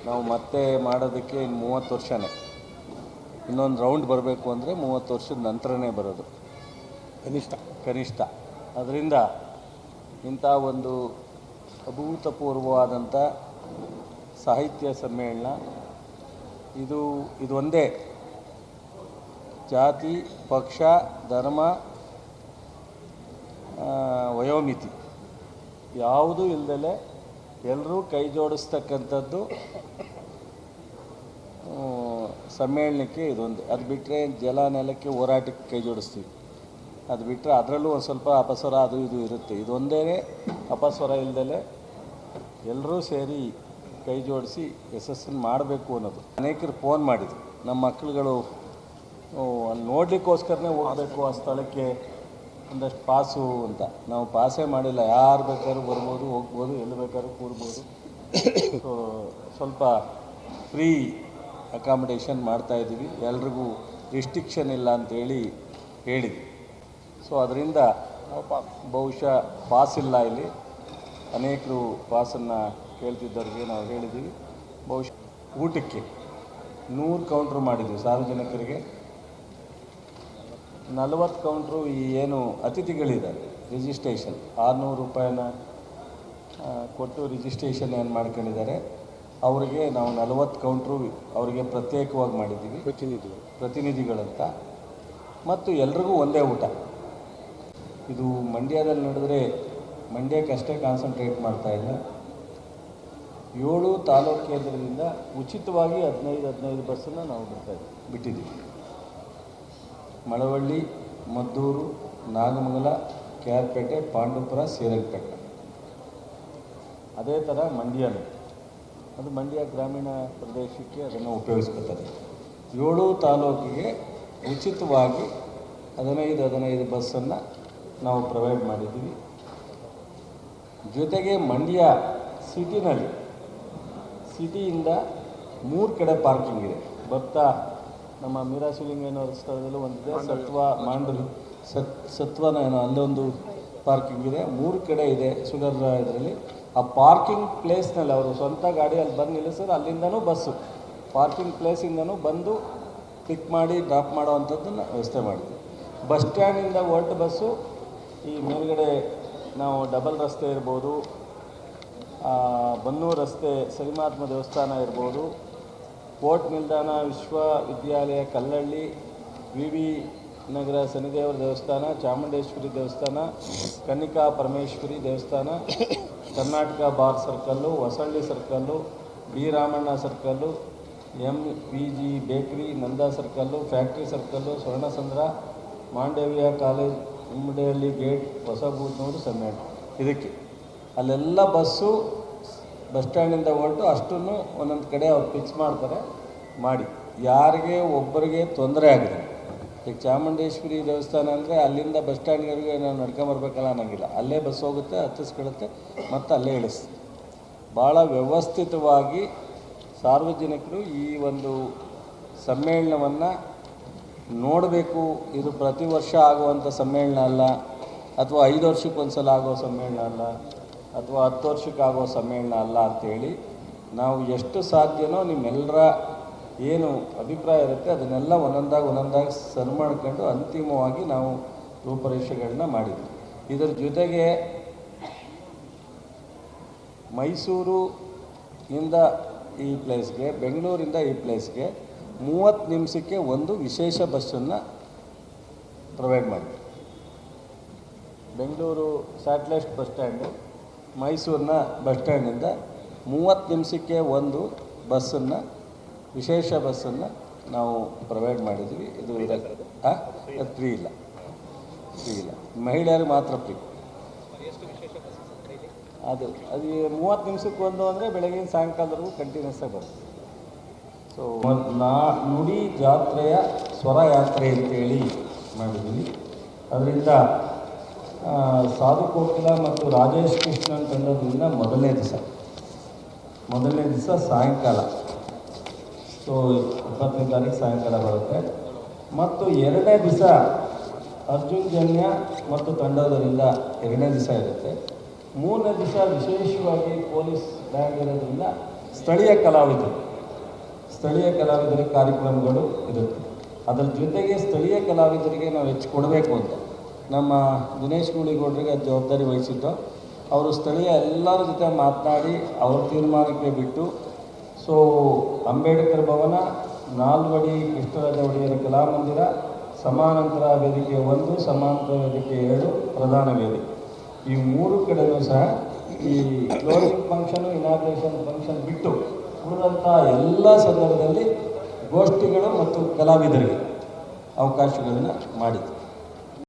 ನಾವು ಮತ್ತೆ ಮಾಡೋದಕ್ಕೆ ಇನ್ನು 30 ವರ್ಷನೇ. ಇನ್ನೊಂದು ರೌಂಡ್ ಬರಬೇಕು ಅಂದರೆ 30 ವರ್ಷದ ನಂತರನೇ ಬರೋದು ಕನಿಷ್ಠ. ಅದರಿಂದ ಇಂಥ ಒಂದು ಅಭೂತಪೂರ್ವವಾದಂಥ ಸಾಹಿತ್ಯ ಸಮ್ಮೇಳನ ಇದು ಒಂದೇ ಜಾತಿ, ಪಕ್ಷ, ಧರ್ಮ, ವಯೋಮಿತಿ ಯಾವುದೂ ಇಲ್ಲದಲೇ ಎಲ್ಲರೂ ಕೈ ಜೋಡಿಸ್ತಕ್ಕಂಥದ್ದು ಸಮ್ಮೇಳನಕ್ಕೆ ಇದೊಂದು. ಅದು ಬಿಟ್ಟರೆ ಜಲ ನೆಲಕ್ಕೆ ಹೋರಾಟಕ್ಕೆ ಕೈ ಜೋಡಿಸ್ತೀವಿ. ಅದು ಬಿಟ್ಟರೆ ಅದರಲ್ಲೂ ಒಂದು ಸ್ವಲ್ಪ ಅಪಸ್ವರ ಅದು ಇದು ಇರುತ್ತೆ. ಇದೊಂದೇ ಅಪಸ್ವರ ಇಲ್ಲದಲೇ ಎಲ್ಲರೂ ಸೇರಿ ಕೈ ಜೋಡಿಸಿ ಯಶಸ್ಸನ್ನು ಮಾಡಬೇಕು ಅನ್ನೋದು. ಅನೇಕರು ಫೋನ್ ಮಾಡಿದರು, ನಮ್ಮ ಮಕ್ಕಳುಗಳು ಅಲ್ಲಿ ನೋಡಲಿಕ್ಕೋಸ್ಕರನೇ ಹೋಗಬೇಕು ಆ ಸ್ಥಳಕ್ಕೆ, ಒಂದಷ್ಟು ಪಾಸು ಅಂತ. ನಾವು ಪಾಸೇ ಮಾಡಿಲ್ಲ, ಯಾರು ಬೇಕಾದ್ರೂ ಬರ್ಬೋದು, ಹೋಗ್ಬೋದು, ಎಲ್ಲಿ ಬೇಕಾದ್ರೂ ಕೂರ್ಬೋದು. ಸ್ವಲ್ಪ ಫ್ರೀ ಅಕಾಮಿಡೇಷನ್ ಮಾಡ್ತಾಯಿದ್ದೀವಿ, ಎಲ್ರಿಗೂ ರಿಸ್ಟ್ರಿಕ್ಷನ್ ಇಲ್ಲ ಅಂತೇಳಿ ಹೇಳಿದ್ವಿ. ಸೊ ಅದರಿಂದ ಬಹುಶಃ ಪಾಸ್ ಇಲ್ಲ ಇಲ್ಲಿ. ಅನೇಕರು ಪಾಸನ್ನು ಕೇಳ್ತಿದ್ದವ್ರಿಗೆ ನಾವು ಹೇಳಿದ್ದೀವಿ. ಬಹುಶಃ ಊಟಕ್ಕೆ 100 ಕೌಂಟ್ರ್ ಮಾಡಿದ್ವಿ ಸಾರ್ವಜನಿಕರಿಗೆ. 40 ಕೌಂಟ್ರು ಈ ಏನು ಅತಿಥಿಗಳಿದ್ದಾರೆ ರಿಜಿಸ್ಟ್ರೇಷನ್ 600 ರೂಪಾಯಿನ ಕೊಟ್ಟು ರಿಜಿಸ್ಟ್ರೇಷನ್ ಏನು ಮಾಡ್ಕೊಂಡಿದ್ದಾರೆ ಅವರಿಗೆ ನಾವು 40 ಕೌಂಟ್ರು ಅವರಿಗೆ ಪ್ರತ್ಯೇಕವಾಗಿ ಮಾಡಿದ್ದೀವಿ, ಪ್ರತಿನಿಧಿಗಳಂತ. ಮತ್ತು ಎಲ್ರಿಗೂ ಒಂದೇ ಊಟ. ಇದು ಮಂಡ್ಯದಲ್ಲಿ ನಡೆದರೆ ಮಂಡ್ಯಕ್ಕಷ್ಟೇ ಕಾನ್ಸಂಟ್ರೇಟ್ ಮಾಡ್ತಾಯಿಲ್ಲ. 7 ತಾಲೂಕು ಕೇಂದ್ರದಿಂದ ಉಚಿತವಾಗಿ 15 ಬಸ್ಸನ್ನು ನಾವು ಬಿಟ್ಟಿದ್ದೀವಿ. ಮಳವಳ್ಳಿ, ಮದ್ದೂರು, ನಾಗಮಂಗಲ, KR-ಪೇಟೆ, ಪಾಂಡವಪುರ, ಶ್ರೀರಂಗಪಟ್ಟಣ. ಅದೇ ಥರ ಮಂಡ್ಯನೂ, ಅದು ಮಂಡ್ಯ ಗ್ರಾಮೀಣ ಪ್ರದೇಶಕ್ಕೆ ಅದನ್ನು ಉಪಯೋಗಿಸ್ಕೊತಾರೆ. 7 ತಾಲೂಕಿಗೆ ಉಚಿತವಾಗಿ 15 ಬಸ್ಸನ್ನು ನಾವು ಪ್ರೊವೈಡ್ ಮಾಡಿದ್ದೀವಿ. ಜೊತೆಗೆ ಮಂಡ್ಯ ಸಿಟಿಯಿಂದ 3 ಕಡೆ ಪಾರ್ಕಿಂಗ್ ಇದೆ. ಬರ್ತಾ ನಮ್ಮ ಮೀರಾ ಶಿವಲಿಂಗಯ್ಯನವರ ಸ್ಥಳದಲ್ಲೂ ಒಂದಿದೆ, ಸತ್ವನ ಏನೋ ಅಲ್ಲೊಂದು ಪಾರ್ಕಿಂಗ್ ಇದೆ, 3 ಕಡೆ ಇದೆ ಶುಗರ್ ಇದರಲ್ಲಿ. ಆ ಪಾರ್ಕಿಂಗ್ ಪ್ಲೇಸ್ನಲ್ಲಿ ಅವರು ಸ್ವಂತ ಗಾಡಿ ಅಲ್ಲಿ ಬಂದು ನಿಲ್ಲಿಸಿದ್ರೆ ಅಲ್ಲಿಂದನೂ ಬಸ್ಸು ಪಾರ್ಕಿಂಗ್ ಪ್ಲೇಸಿಂದನೂ ಬಂದು ಪಿಕ್ ಮಾಡಿ ಡ್ರಾಪ್ ಮಾಡೋ ಅಂಥದ್ದನ್ನು ವ್ಯವಸ್ಥೆ ಮಾಡಿದ್ವಿ. ಬಸ್ ಸ್ಟ್ಯಾಂಡಿಂದ ಹೊರಟ ಬಸ್ಸು ಈ ಮೇಲ್ಗಡೆ ನಾವು ಡಬಲ್ ರಸ್ತೆ ಇರ್ಬೋದು, ಬನ್ನೂರು ರಸ್ತೆ ಸರಿಮಾತ್ಮ ದೇವಸ್ಥಾನ ಇರ್ಬೋದು, ಕೋರ್ಟ್ ನಿಲ್ದಾಣ, ವಿಶ್ವವಿದ್ಯಾಲಯ ಕಲ್ಲಳ್ಳಿ, VV ನಗರ ಶನಿದೇವರ ದೇವಸ್ಥಾನ, ಚಾಮುಂಡೇಶ್ವರಿ ದೇವಸ್ಥಾನ, ಕನ್ನಿಕಾ ಪರಮೇಶ್ವರಿ ದೇವಸ್ಥಾನ, Karnataka bar circle, Hosalli circle, B Ramanna circle, MVG bakery, Nanda circle, factory circle, Swarnasandra, Mandavya college, Ummadihalli gate, Hosabudnuru, ಸಮ್ಮೇಳ. ಇದಕ್ಕೆ ಅಲ್ಲೆಲ್ಲ ಬಸ್ಸು ಬಸ್ ಸ್ಟ್ಯಾಂಡಿಂದ ಹೊರಟು ಅಷ್ಟನ್ನು ಒಂದೊಂದು ಕಡೆ ಅವ್ರು ಫಿಕ್ಸ್ ಮಾಡ್ತಾರೆ. ಮಾಡಿ ಯಾರಿಗೆ ಒಬ್ಬರಿಗೆ ತೊಂದರೆ ಆಗಿದೆ, ಈಗ ಚಾಮುಂಡೇಶ್ವರಿ ದೇವಸ್ಥಾನ ಅಂದರೆ ಅಲ್ಲಿಂದ ಬಸ್ ಸ್ಟ್ಯಾಂಡ್ವರೆಗೆ ನಾವು ನಡ್ಕೊಂಬರ್ಬೇಕಲ್ಲ ಅನ್ನೋಂಗಿಲ್ಲ, ಅಲ್ಲೇ ಬಸ್ ಹೋಗುತ್ತೆ, ಹತ್ತಿಸ್ಕೊಳ್ಳುತ್ತೆ, ಮತ್ತು ಅಲ್ಲೇ ಇಳಿಸುತ್ತೆ. ಭಾಳ ವ್ಯವಸ್ಥಿತವಾಗಿ ಸಾರ್ವಜನಿಕರು ಈ ಒಂದು ಸಮ್ಮೇಳನವನ್ನು ನೋಡಬೇಕು. ಇದು ಪ್ರತಿ ವರ್ಷ ಆಗುವಂಥ ಸಮ್ಮೇಳನ ಅಲ್ಲ, ಅಥವಾ 5 ವರ್ಷಕ್ಕೊಂದು ಸಲ ಆಗೋ ಸಮ್ಮೇಳನ ಅಲ್ಲ, ಅಥವಾ 10 ವರ್ಷಕ್ಕಾಗೋ ಸಮ್ಮೇಳನ ಅಲ್ಲ ಅಂಥೇಳಿ ನಾವು ಎಷ್ಟು ಸಾಧ್ಯನೋ ನಿಮ್ಮೆಲ್ಲರ ಏನು ಅಭಿಪ್ರಾಯ ಇರುತ್ತೆ ಅದನ್ನೆಲ್ಲ ಒಂದೊಂದಾಗಿ ಸರಿ ಮಾಡ್ಕೊಂಡು ಅಂತಿಮವಾಗಿ ನಾವು ರೂಪರೇಷೆಗಳನ್ನ ಮಾಡಿದ್ವಿ. ಇದರ ಜೊತೆಗೆ ಮೈಸೂರಿಂದ ಈ ಪ್ಲೇಸ್ಗೆ, ಬೆಂಗಳೂರಿಂದ ಈ ಪ್ಲೇಸ್ಗೆ 30 ನಿಮಿಷಕ್ಕೆ ಒಂದು ವಿಶೇಷ ಬಸ್ಸನ್ನು ಪ್ರೊವೈಡ್ ಮಾಡಿದ್ವಿ. ಬೆಂಗಳೂರು ಸ್ಯಾಟಲೈಟ್ ಬಸ್ ಸ್ಟ್ಯಾಂಡು, ಮೈಸೂರಿನ ಬಸ್ ಸ್ಟ್ಯಾಂಡಿಂದ 30 ನಿಮಿಷಕ್ಕೆ ಒಂದು ಬಸ್ಸನ್ನು, ವಿಶೇಷ ಬಸ್ಸನ್ನು ನಾವು ಪ್ರೊವೈಡ್ ಮಾಡಿದ್ವಿ. ಇದು ಅದು ಫ್ರೀ ಇಲ್ಲ, ಮಹಿಳೆಯರಿಗೆ ಮಾತ್ರ ಫ್ರೀ. ಅದು 30 ನಿಮಿಷಕ್ಕೆ ಒಂದು ಅಂದರೆ ಬೆಳಗಿನ ಸಾಯಂಕಾಲದವರೆಗೂ ಕಂಟಿನ್ಯೂಸ್ ಆಗಿ ಬರುತ್ತೆ. ಸೊ ನುಡಿ ಜಾತ್ರೆಯ ಸ್ವರ ಯಾತ್ರೆ ಅಂತೇಳಿ ಮಾಡಿದ್ದೀವಿ. ಅದರಿಂದ ಸಾಧುಕೋಕಿಲ ಮತ್ತು ರಾಜೇಶ್ ಕೃಷ್ಣನ್ ತಂಡದಿಂದ ಮೊದಲನೇ ದಿವಸ ಸಾಯಂಕಾಲ, ಸೊ 20ನೇ ತಾರೀಕು ಸಾಯಂಕಾಲ ಬರುತ್ತೆ. ಮತ್ತು 2ನೇ ದಿವಸ ಅರ್ಜುನ್ ಜನ್ಯ ಮತ್ತು ತಂಡದವರಿಂದ 2ನೇ ದಿವಸ ಇರುತ್ತೆ. 3ನೇ ದಿವಸ ವಿಶೇಷವಾಗಿ ಪೊಲೀಸ್ ಬ್ಯಾಂಡ್ ಇರೋದ್ರಿಂದ ಸ್ಥಳೀಯ ಕಲಾವಿದರ ಕಾರ್ಯಕ್ರಮಗಳು ಇರುತ್ತೆ. ಅದರ ಜೊತೆಗೆ ಸ್ಥಳೀಯ ಕಲಾವಿದರಿಗೆ ನಾವು ಹೆಚ್ಚು ಕೊಡಬೇಕು ಅಂತ ನಮ್ಮ ದಿನೇಶ್ ಗೂಳಿಗೌಡರಿಗೆ ಅದು ಜವಾಬ್ದಾರಿ ವಹಿಸಿದ್ದು. ಅವರು ಸ್ಥಳೀಯ ಎಲ್ಲರ ಜೊತೆ ಮಾತನಾಡಿ ಅವ್ರ ತೀರ್ಮಾನಕ್ಕೆ ಬಿಟ್ಟು ಸೊ ಅಂಬೇಡ್ಕರ್ ಭವನ, ನಾಲ್ವಡಿ ಕೃಷ್ಣರಾಜ ಒಡೆಯರ ಕಲಾಮಂದಿರ, ಸಮಾನಾಂತರ ವೇದಿಕೆ 1, ಸಮಾನಾಂತರ ವೇದಿಕೆ 2, ಪ್ರಧಾನ ವೇದಿಕೆ ಈ 3 ಕಡೆಯೂ ಸಹ ಈ ಕ್ಲೋಸಿಂಗ್ ಫಂಕ್ಷನು, ಇನಾಗ್ರೇಷನ್ ಫಂಕ್ಷನ್ ಬಿಟ್ಟು ಉಳಿದಂಥ ಎಲ್ಲ ಸಂದರ್ಭದಲ್ಲಿ ಗೋಷ್ಠಿಗಳು ಮತ್ತು ಕಲಾವಿದರಿಗೆ ಅವಕಾಶಗಳನ್ನು ಮಾಡಿದೆ.